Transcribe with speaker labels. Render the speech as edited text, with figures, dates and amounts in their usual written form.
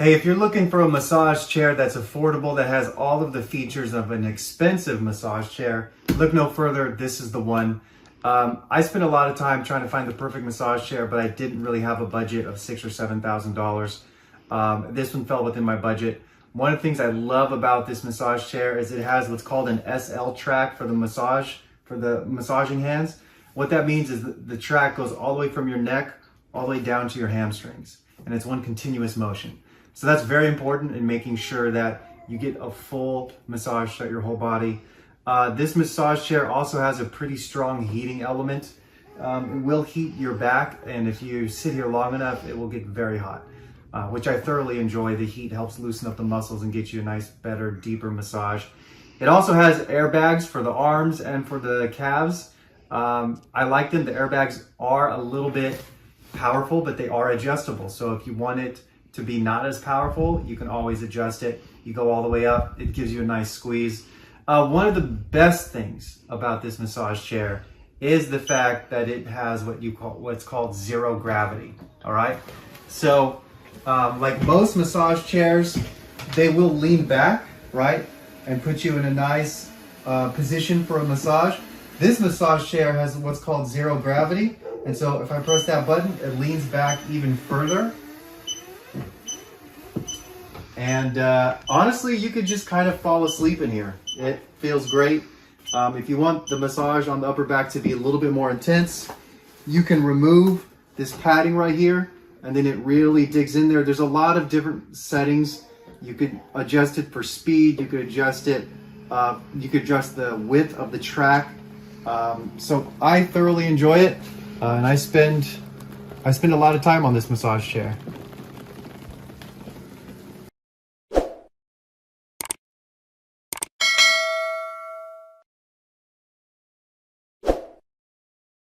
Speaker 1: Hey, if you're looking for a massage chair that's affordable, that has all of the features of an expensive massage chair, look no further, this is the one. I spent a lot of time trying to find the perfect massage chair, but I didn't really have a budget of $6,000 or $7,000. This one fell within my budget. One of the things I love about this massage chair is it has what's called an SL track for the massaging hands. What that means is the track goes all the way from your neck all the way down to your hamstrings, and it's one continuous motion. So that's very important in making sure that you get a full massage throughout your whole body. This massage chair also has a pretty strong heating element. It will heat your back, and if you sit here long enough, it will get very hot, which I thoroughly enjoy. The heat helps loosen up the muscles and get you a nice, better, deeper massage. It also has airbags for the arms and for the calves. I like them. The airbags are a little bit powerful, but they are adjustable. So if you want it to be not as powerful, you can always adjust it. You go all the way up, it gives you a nice squeeze. One of the best things about this massage chair is the fact that it has what's called zero gravity. All right. So like most massage chairs, they will lean back, right, and put you in a nice position for a massage. This massage chair has what's called zero gravity. And so if I press that button, it leans back even further. And honestly, you could just kind of fall asleep in here. It feels great. If you want the massage on the upper back to be a little bit more intense, you can remove this padding right here, and then it really digs in there. There's a lot of different settings. You could adjust it for speed. You could adjust it. You could adjust the width of the track. So I thoroughly enjoy it, and I spend a lot of time on this massage chair.